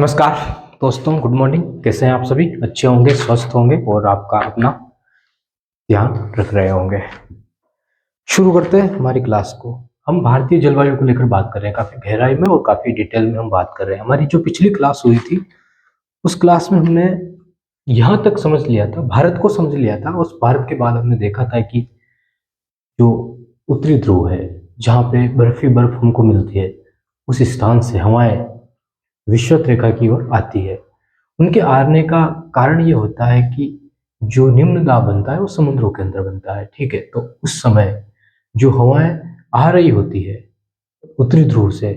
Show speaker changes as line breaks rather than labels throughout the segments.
नमस्कार दोस्तों, good morning. कैसे हैं आप सभी? अच्छे होंगे, स्वस्थ होंगे और आपका अपना ध्यान रख रहे होंगे। शुरू करते हैं हमारी क्लास को। हम भारतीय जलवायु को लेकर बात कर रहे हैं, काफी गहराई में और काफी डिटेल में हम बात कर रहे हैं। हमारी जो पिछली क्लास हुई थी उस क्लास में हमने यहाँ तक समझ लिया था, भारत को समझ लिया था। उस भारत के बाद हमने देखा था कि जो उत्तरी ध्रुव है, जहाँ पे बर्फ ही बर्फ हमको मिलती है, उस स्थान से हवाएं विषुवत रेखा की ओर आती है। उनके आने का कारण ये होता है कि जो निम्न दाब बनता है वो समुद्रों के अंदर बनता है। ठीक है, तो उस समय जो हवाएं आ रही होती है उत्तरी ध्रुव से,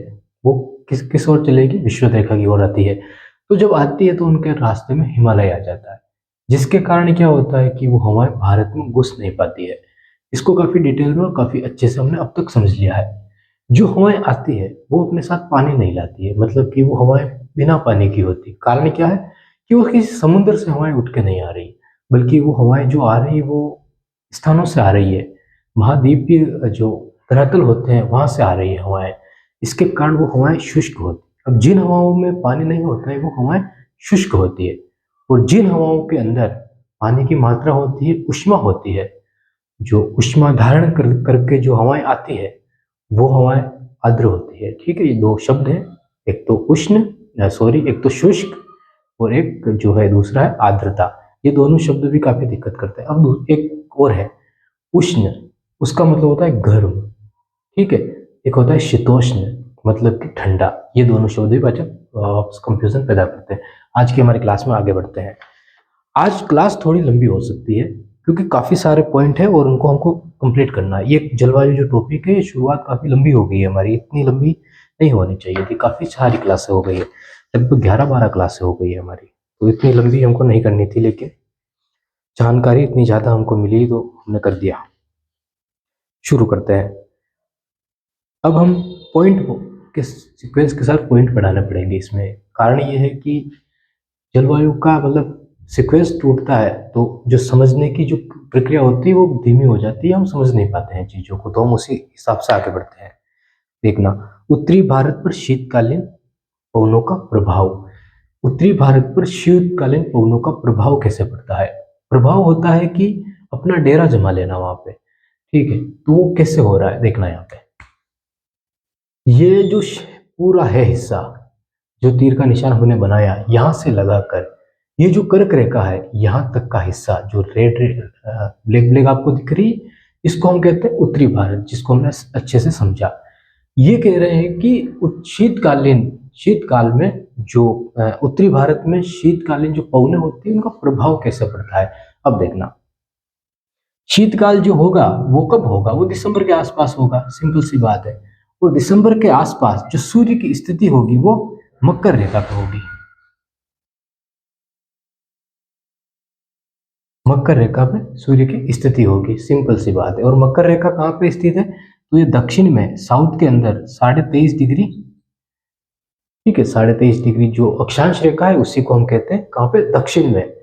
वो किस किस ओर चलेगी? विषुवत रेखा की ओर आती है। तो जब आती है तो उनके रास्ते में हिमालय आ जाता है, जिसके कारण क्या होता है कि वो हवाएं भारत में घुस नहीं पाती है। इसको काफी डिटेल में और काफी अच्छे से हमने अब तक समझ लिया है। जो हवाएं आती है वो अपने साथ पानी नहीं लाती है, मतलब कि वो हवाएं बिना पानी की होती। कारण क्या है कि वो किसी समुद्र से हवाएं उठ के नहीं आ रही, बल्कि वो हवाएं जो आ रही वो स्थानों से आ रही है। महाद्वीपीय जो धरातल होते हैं वहां से आ रही है हवाएं। इसके कारण वो हवाएं शुष्क होती। अब जिन हवाओं में पानी नहीं होता है वो हवाएं शुष्क होती है, और जिन हवाओं के अंदर पानी की मात्रा होती है, उष्मा होती है, जो उष्मा धारण करके जो हवाएं आती है वो हवाएं आर्द्र होती है। ठीक है, ये दो शब्द हैं, एक तो एक तो शुष्क और एक जो है दूसरा है आर्द्रता। ये दोनों शब्द भी काफी दिक्कत करते हैं। अब एक और है उष्ण, उसका मतलब होता है गर्म। ठीक है, एक होता है शीतोष्ण, मतलब कि ठंडा। ये दोनों शब्द भी बच्चा कंफ्यूजन पैदा करते हैं। आज की हमारी क्लास में आगे बढ़ते हैं। आज क्लास थोड़ी लंबी हो सकती है क्योंकि काफी सारे पॉइंट है और उनको हमको कंप्लीट करना है। ये जलवायु जो टॉपिक है, ये शुरुआत काफी लंबी हो गई है हमारी, इतनी लंबी नहीं होनी चाहिए थी। काफी सारी क्लासें हो गई है, लगभग 11-12 क्लासें हो गई है हमारी, तो इतनी लंबी हमको नहीं करनी थी, लेकिन जानकारी इतनी ज्यादा हमको मिली तो हमने कर दिया। शुरू करते हैं। अब हम पॉइंट के सीक्वेंस के साथ पॉइंट बढ़ाने पड़ेंगे इसमें। कारण ये है कि जलवायु का मतलब सीक्वेंस टूटता है तो जो समझने की जो प्रक्रिया होती है वो धीमी हो जाती है, हम समझ नहीं पाते हैं चीजों को, तो हम उसी हिसाब से आगे बढ़ते हैं। देखना, उत्तरी भारत पर शीतकालीन पवनों का प्रभाव। उत्तरी भारत पर शीतकालीन पवनों का प्रभाव कैसे पड़ता है? प्रभाव होता है कि अपना डेरा जमा लेना वहां पे। ठीक है, तो वो कैसे हो रहा है देखना। यहाँ पे ये जो पूरा है हिस्सा, जो तीर का निशान हमने बनाया यहाँ से लगाकर, ये जो कर्क रेखा है यहाँ तक का हिस्सा, जो रेड ब्लैक ब्लैक आपको दिख रही है, इसको हम कहते हैं उत्तरी भारत, जिसको हमने अच्छे से समझा। ये कह रहे हैं कि शीतकाल में जो उत्तरी भारत में शीतकालीन जो पवनें होती है उनका प्रभाव कैसे पड़ता है। अब देखना, शीतकाल जो होगा वो कब होगा? वो दिसंबर के आसपास होगा, सिंपल सी बात है। और दिसंबर के आसपास जो सूर्य की स्थिति होगी वो मकर रेखा पे होगी। मकर रेखा पे सूर्य की स्थिति होगी, सिंपल सी बात है। और मकर रेखा कहाँ पे स्थित है? तो ये दक्षिण में, साउथ के अंदर 23.5 डिग्री। ठीक है, 23.5 डिग्री जो अक्षांश रेखा है उसी को हम कहते हैं कहाँ पे? दक्षिण में।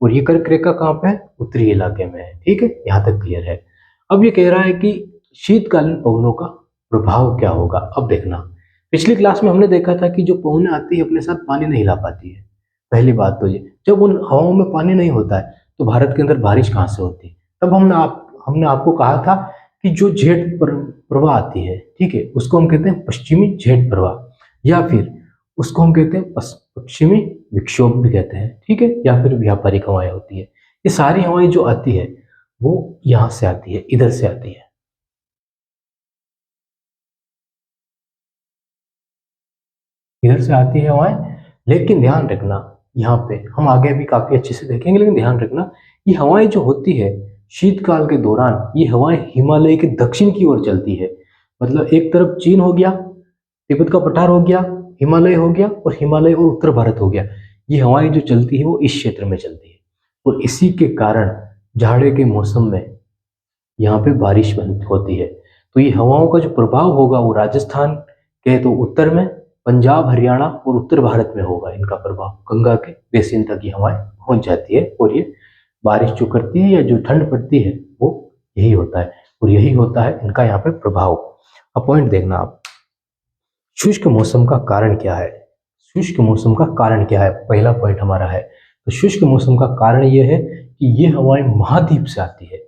और ये कर्क रेखा कहाँ पे है? उत्तरी इलाके में है। ठीक है, यहाँ तक क्लियर है। अब ये कह रहा है कि शीतकालीन पवनों का प्रभाव क्या होगा। अब देखना, पिछली क्लास में हमने देखा था कि जो पवनें आती है अपने साथ पानी नहीं ला पाती है। पहली बात तो ये, जब उन हवाओं में पानी नहीं होता है तो भारत के अंदर बारिश कहाँ से होती है? तब हमने आपको कहा था कि जो प्रवाह आती है, ठीक है, उसको हम कहते हैं पश्चिमी जेठ प्रवाह, या फिर उसको हम कहते हैं पश्चिमी विक्षोभ भी कहते हैं। ठीक है, या फिर व्यापारिक हवाएं होती है। ये सारी हवाएं जो आती है वो यहाँ से आती है, इधर से आती है, इधर से आती है हवाएं। लेकिन ध्यान रखना, यहाँ पे हम आगे भी काफी अच्छे से देखेंगे, लेकिन ध्यान रखना ये हवाएं जो होती है शीतकाल के दौरान, ये हवाएं हिमालय के दक्षिण की ओर चलती है। मतलब एक तरफ चीन हो गया, तिब्बत का पठार हो गया, हिमालय हो गया, और हिमालय और उत्तर भारत हो गया। ये हवाएं जो चलती है वो इस क्षेत्र में चलती है, और इसी के कारण जाड़े के मौसम में यहाँ पे बारिश होती है। तो ये हवाओं का जो प्रभाव होगा वो राजस्थान के तो उत्तर में, पंजाब, हरियाणा और उत्तर भारत में होगा। इनका प्रभाव गंगा के बेसिन तक ये हवाएं पहुंच जाती है, और ये बारिश जो करती है या जो ठंड पड़ती है वो यही होता है, और यही होता है इनका यहाँ पे प्रभाव। अब पॉइंट देखना आप, शुष्क मौसम का कारण क्या है? शुष्क मौसम का कारण क्या है, पहला पॉइंट हमारा है। तो शुष्क मौसम का कारण यह है कि ये हवाएं महाद्वीप से आती है।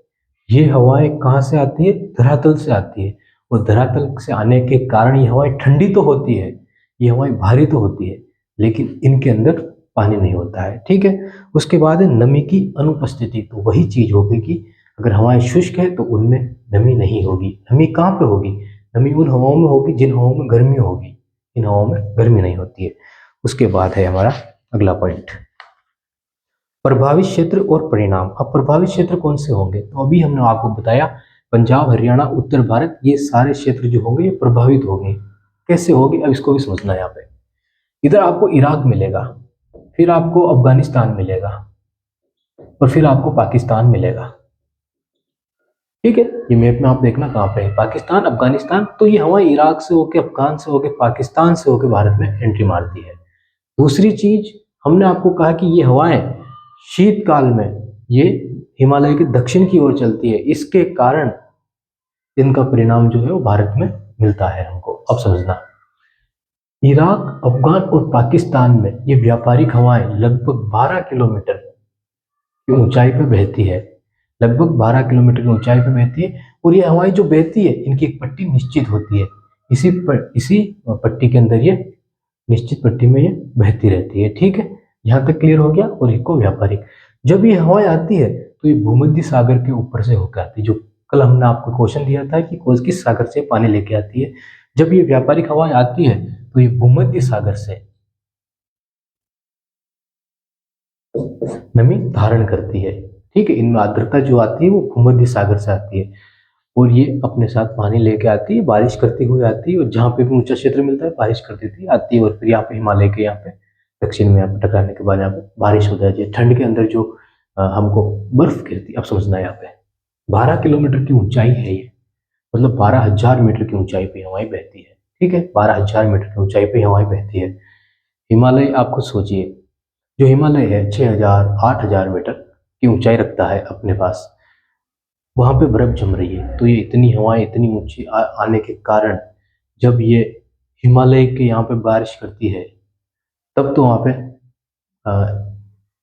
ये हवाएं कहाँ से आती है, धरातल से आती है, और धरातल से आने के कारण ये हवाएं ठंडी तो होती है, ये हवाएं भारी तो होती है, लेकिन इनके अंदर पानी नहीं होता है। ठीक है, उसके बाद है नमी की अनुपस्थिति। तो वही चीज होगी कि अगर हवाएं शुष्क है तो उनमें नमी नहीं होगी। नमी कहाँ पे होगी, नमी उन हवाओं में होगी जिन हवाओं में गर्मी होगी, इन हवाओं में गर्मी नहीं होती है। उसके बाद है हमारा अगला पॉइंट, प्रभावित क्षेत्र और परिणाम। अब प्रभावित क्षेत्र कौन से होंगे, तो अभी हमने आपको बताया पंजाब, हरियाणा, उत्तर भारत, ये सारे क्षेत्र जो होंगे ये प्रभावित होंगे। कैसे होंगे, अब इसको भी समझना है। यहाँ पे इधर आपको इराक मिलेगा, फिर आपको अफगानिस्तान मिलेगा, और फिर आपको पाकिस्तान मिलेगा। ठीक है, ये मैप में आप देखना कहाँ पे है, पाकिस्तान, अफगानिस्तान। तो ये हवाएं इराक से होके, अफगान से होके, पाकिस्तान से होके भारत में एंट्री मारती है। दूसरी चीज, हमने आपको कहा कि ये हवाएं शीतकाल में ये हिमालय के दक्षिण की ओर चलती है, इसके कारण इनका परिणाम जो है वो भारत में मिलता है हमको। अब समझना, इराक, अफगान और पाकिस्तान में ये व्यापारिक हवाएं लगभग 12 किलोमीटर की ऊंचाई पर बहती है, लगभग 12 किलोमीटर की ऊंचाई पर बहती है। और ये हवाएं जो बहती है इनकी एक पट्टी निश्चित होती है, इसी पट्टी के अंदर ये निश्चित पट्टी में ये बहती रहती है। ठीक है, यहाँ तक क्लियर हो गया। और इको व्यापारिक, जब ये हवाएं आती है तो ये भूमध्य सागर के ऊपर से होकर आती है। जो कल हमने आपको क्वेश्चन दिया था कि किस सागर से पानी लेके आती है, जब ये व्यापारिक हवाएं आती है तो ये भूमध्य सागर से नमी धारण करती है। ठीक है, इनमें आर्द्रता जो आती है वो भूमध्य सागर से आती है, और ये अपने साथ पानी लेके आती है, बारिश करती हुई आती है, और जहाँ पे भी ऊंचा क्षेत्र मिलता है बारिश कर देती है, आती है, और फिर यहाँ पे हिमालय के यहाँ पे दक्षिण में यहाँ पे टकराने के बाद यहाँ पे बारिश हो जाती है। ठंड के अंदर जो हमको बर्फ गिरती है। अब समझना है, यहाँ पे 12 किलोमीटर की ऊंचाई है ये, मतलब 12,000 मीटर की ऊंचाई पे हवाएं बहती है। ठीक है, 12,000 मीटर की ऊंचाई पे हवाएं बहती है। हिमालय आप खुद सोचिए, जो हिमालय है 6,000 8,000 मीटर की ऊंचाई रखता है अपने पास, वहां पे बर्फ जम रही है। तो ये इतनी हवाएं इतनी ऊंची आने के कारण जब ये हिमालय के यहाँ पे बारिश करती है तब तो वहां पे आ,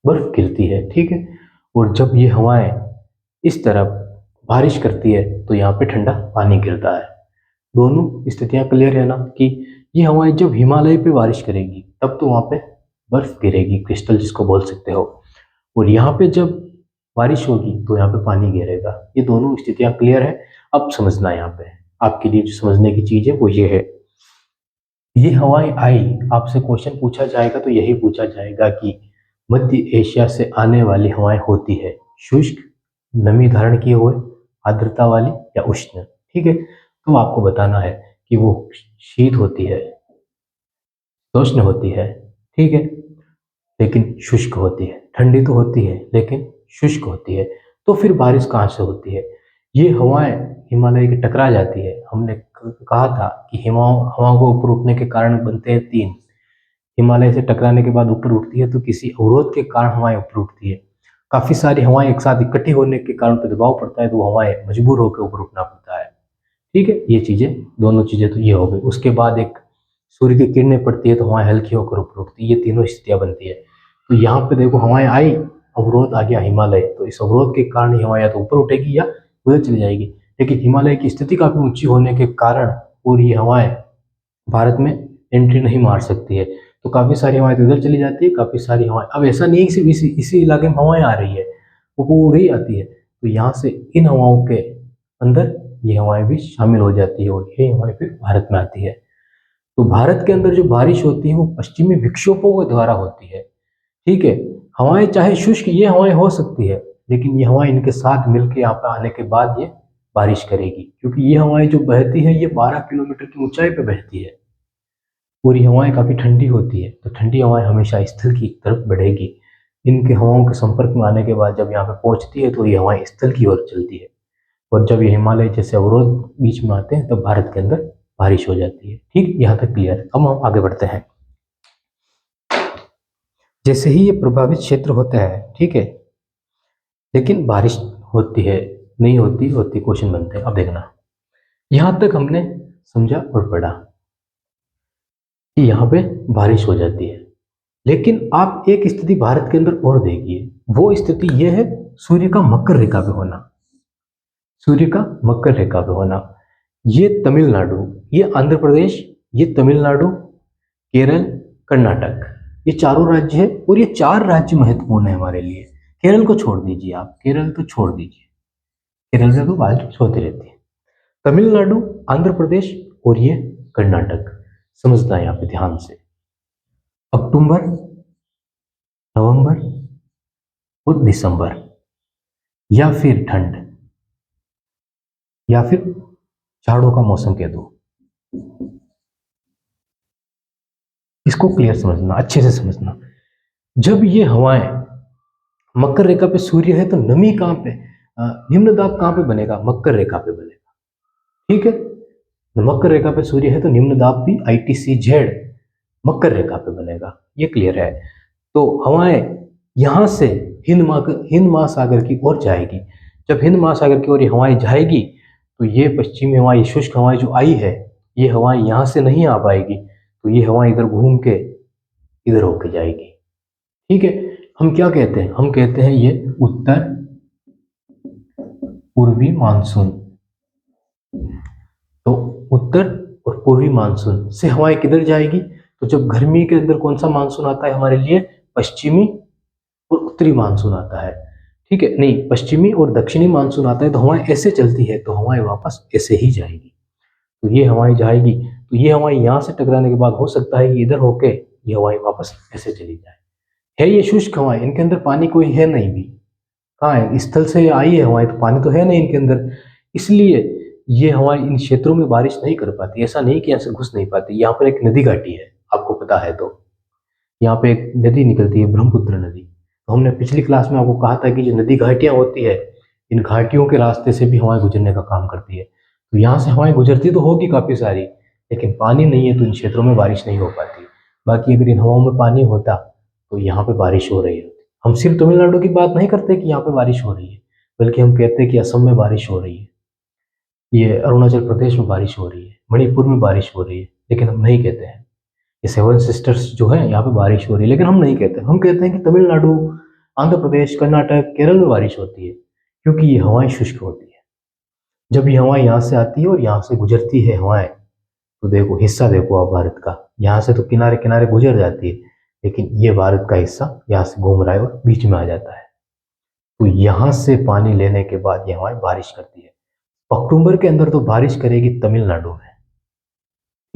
बर्फ गिरती है। ठीक है, और जब ये हवाएं इस तरफ बारिश करती है तो यहाँ पे ठंडा पानी गिरता है। दोनों स्थितियां क्लियर है ना, कि ये हवाएं जब हिमालय पे बारिश करेगी तब तो वहां पे बर्फ गिरेगी, क्रिस्टल जिसको बोल सकते हो, और यहाँ पे जब बारिश होगी तो यहाँ पे पानी गिरेगा। ये दोनों स्थितियां क्लियर है। अब समझना है, यहाँ पे आपके लिए जो समझने की चीज है वो ये है, ये हवाएं आई, आपसे क्वेश्चन पूछा जाएगा तो यही पूछा जाएगा कि मध्य एशिया से आने वाली हवाएं होती है शुष्क, नमी धारण किए हुए, आर्द्रता वाली, या उष्ण। ठीक है, तो आपको बताना है कि वो शीत होती है, उष्ण होती है। ठीक है, लेकिन शुष्क होती है। ठंडी तो होती है लेकिन शुष्क होती है। तो फिर बारिश कहाँ से होती है, ये हवाएं हिमालय के टकरा जाती है। हमने कहा था कि हवाओं को ऊपर उठने के कारण बनते हैं तीन, हिमालय से टकराने के बाद ऊपर उठती है तो किसी अवरोध के कारण हवाएं ऊपर उठती है। काफी सारी हवाएं एक साथ इकट्ठी होने के कारण पे दबाव पड़ता है तो हवाएं मजबूर होकर ऊपर उठना पड़ता है। ठीक है, ये चीजें, दोनों चीजें तो ये हो गई। उसके बाद एक सूर्य की किरणें पड़ती है तो हवाएं हल्की होकर ऊपर उठती है, ये तीनों स्थितियां बनती है। तो यहाँ पे देखो हवाएं आई, अवरोध आ गया हिमालय, तो इस अवरोध के कारण ही हवा या तो ऊपर उठेगी या उधर चली जाएगी। लेकिन हिमालय की स्थिति काफी ऊंची होने के कारण और ये हवाएं भारत में एंट्री नहीं मार सकती है, तो काफी सारी हवाएं तो इधर चली जाती है, काफी सारी हवाएं, अब ऐसा नहीं है कि सिर्फ इसी इलाके में हवाएं आ रही है, वो पूरी आती है। तो यहाँ से इन हवाओं के अंदर ये हवाएं भी शामिल हो जाती है और ये हवाएं फिर भारत में आती है। तो भारत के अंदर जो बारिश होती है वो पश्चिमी विक्षोभों के द्वारा होती है। ठीक है, हवाएं चाहे शुष्क ये हवाएं हो सकती है, लेकिन ये हवाएं इनके साथ मिलकर यहाँ पे आने के बाद ये बारिश करेगी, क्योंकि ये हवाएं जो बहती है ये 12 किलोमीटर की ऊंचाई पे बहती है। पूरी हवाएं काफी ठंडी होती है, तो ठंडी हवाएं हमेशा स्थल की तरफ बढ़ेगी। इनके हवाओं के संपर्क में आने के बाद जब यहाँ पे पहुंचती है तो ये हवाएं स्थल की ओर चलती है, और जब ये हिमालय जैसे अवरोध बीच में आते हैं तब भारत के अंदर बारिश हो जाती है। ठीक, यहाँ तक क्लियर है। अब हम आगे बढ़ते हैं। जैसे ही ये प्रभावित क्षेत्र होता है, ठीक है, लेकिन बारिश होती है नहीं होती, होती, क्वेश्चन बनते हैं। अब देखना, यहां तक हमने समझा और पढ़ा। कि यहाँ पे बारिश हो जाती है। लेकिन आप एक स्थिति भारत के अंदर और देखिए, वो स्थिति ये है सूर्य का मकर रेखा पे होना। सूर्य का मकर रेखा पे होना, ये तमिलनाडु, ये आंध्र प्रदेश, ये तमिलनाडु, केरल, कर्नाटक, ये चारों राज्य है और ये चार राज्य महत्वपूर्ण है हमारे लिए। केरल को छोड़ दीजिए, आप केरल तो छोड़ दीजिए, केरल से तो बारिश होती रहती है। तमिलनाडु, आंध्र प्रदेश और ये कर्नाटक, समझना है यहाँ पे ध्यान से। अक्टूबर, नवंबर और दिसंबर, या फिर ठंड, या फिर झाड़ों का मौसम कह दो। इसको क्लियर समझना, अच्छे से समझना। जब ये हवाएं मकर रेखा पे सूर्य है तो नमी कहाँ पे, निम्न दाब कहाँ पे बनेगा, मकर रेखा पे बनेगा। ठीक है, मकर रेखा पे सूर्य है तो निम्न दाब भी ITCZ मकर रेखा पे बनेगा, ये क्लियर है। तो हवाएं यहाँ से हिंद महासागर की ओर जाएगी। जब हिंद महासागर की ओर ये हवाएं जाएगी तो ये पश्चिमी हवाएं, शुष्क हवाएं जो आई है, ये हवाएं यहाँ से नहीं आ पाएगी, तो ये हवाएं इधर घूम के इधर होके जाएगी। ठीक है, हम क्या कहते हैं, हम कहते हैं ये उत्तर पूर्वी मानसून। तो उत्तर और पूर्वी मानसून से हवाएं किधर जाएगी, तो जब गर्मी के अंदर कौन सा मानसून आता है हमारे लिए, पश्चिमी और उत्तरी मानसून आता है। ठीक है, नहीं, पश्चिमी और दक्षिणी मानसून आता है, तो हवाएं ऐसे चलती है, तो हवाएं वापस ऐसे ही जाएगी। तो ये हवाएं जाएगी, तो ये हवाएं यहाँ से टकराने के बाद हो सकता है कि इधर होके ये हवाएं वापस ऐसे चली जाए। है ये शुष्क हवाएं, इनके अंदर पानी कोई है नहीं भी, कहाँ है, स्थल से आई है हवाएं, तो पानी तो है नहीं इनके अंदर, इसलिए ये हवाएं इन क्षेत्रों में बारिश नहीं कर पाती। ऐसा नहीं कि यहाँ से घुस नहीं पाती। यहाँ पर एक नदी घाटी है, आपको पता है, तो यहाँ पे एक नदी निकलती है, ब्रह्मपुत्र नदी। तो हमने पिछली क्लास में आपको कहा था कि जो नदी घाटियाँ होती है, इन घाटियों के रास्ते से भी हवाएं गुजरने का काम करती है। तो यहाँ से हवाएं गुजरती तो होगी काफ़ी सारी, लेकिन पानी नहीं है तो इन क्षेत्रों में बारिश नहीं हो पाती। बाकी अगर इन हवाओं में पानी होता तो यहाँ पे बारिश हो रही होती। हम सिर्फ तमिलनाडु की बात नहीं करते कि यहाँ पे बारिश हो रही है, बल्कि हम कहते हैं कि असम में बारिश हो रही है, ये अरुणाचल प्रदेश में बारिश हो रही है, मणिपुर में बारिश हो रही है, लेकिन हम नहीं कहते हैं। ये सेवन सिस्टर्स जो है यहाँ पे बारिश हो रही है, लेकिन हम नहीं कहते। हम कहते हैं कि तमिलनाडु, आंध्र प्रदेश, कर्नाटक, केरल में बारिश होती है, क्योंकि ये हवाएं शुष्क होती है। जब ये हवाएं यहाँ से आती है और यहाँ से गुजरती है हवाएं, तो देखो हिस्सा देखो आप भारत का, यहाँ से तो किनारे किनारे गुजर जाती है, लेकिन ये भारत का हिस्सा यहाँ से घूम रहा है और बीच में आ जाता है। तो यहाँ से पानी लेने के बाद ये हवाएं बारिश करती है। अक्टूबर के अंदर तो बारिश करेगी तमिलनाडु में,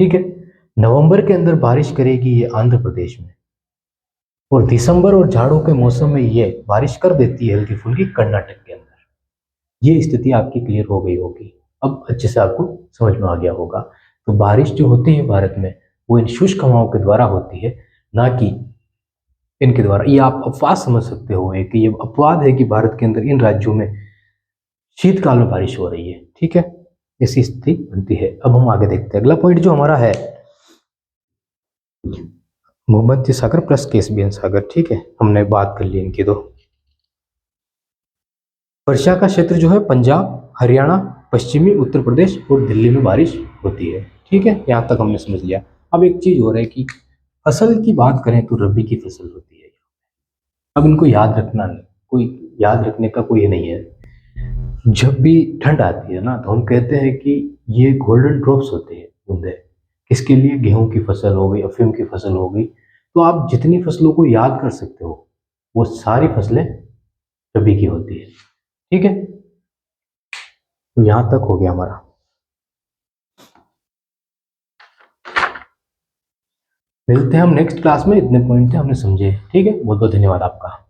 ठीक है, नवंबर के अंदर बारिश करेगी ये आंध्र प्रदेश में, और दिसंबर और झाड़ों के मौसम में ये बारिश कर देती है हल्की फुल्की कर्नाटक के अंदर। ये स्थिति आपकी क्लियर हो गई होगी, अब अच्छे से आपको समझ में आ गया होगा। तो बारिश जो होती है भारत में, वो इन शुष्क हवाओं के द्वारा होती है, ना कि इनके द्वारा। ये आप अपवाद समझ सकते हो, एक ये अपवाद है कि भारत के अंदर इन राज्यों में शीतकाल में बारिश हो रही है। ठीक है, ऐसी स्थिति बनती है। अब हम आगे देखते हैं, अगला पॉइंट जो हमारा है भूमध्य सागर प्लस कैस्पियन सागर। ठीक है, हमने बात कर ली इनकी दो। वर्षा का क्षेत्र जो है पंजाब, हरियाणा, पश्चिमी उत्तर प्रदेश और दिल्ली में बारिश होती है। ठीक है, यहाँ तक हमने समझ लिया। अब एक चीज हो रहा है कि फसल की बात करें तो रबी की फसल होती है। अब इनको याद रखना नहीं, कोई याद रखने का कोई नहीं है। जब भी ठंड आती है ना, तो हम कहते हैं कि ये गोल्डन ड्रॉप्स होते हैं, बूंदे। किसके लिए, गेहूं की फसल हो गई, अफीम की फसल हो गई। तो आप जितनी फसलों को याद कर सकते हो, वो सारी फसलें रबी की होती है। ठीक है, तो यहां तक हो गया हमारा। मिलते हैं हम नेक्स्ट क्लास में, इतने पॉइंट थे हमने समझे। ठीक है, बहुत बहुत धन्यवाद आपका।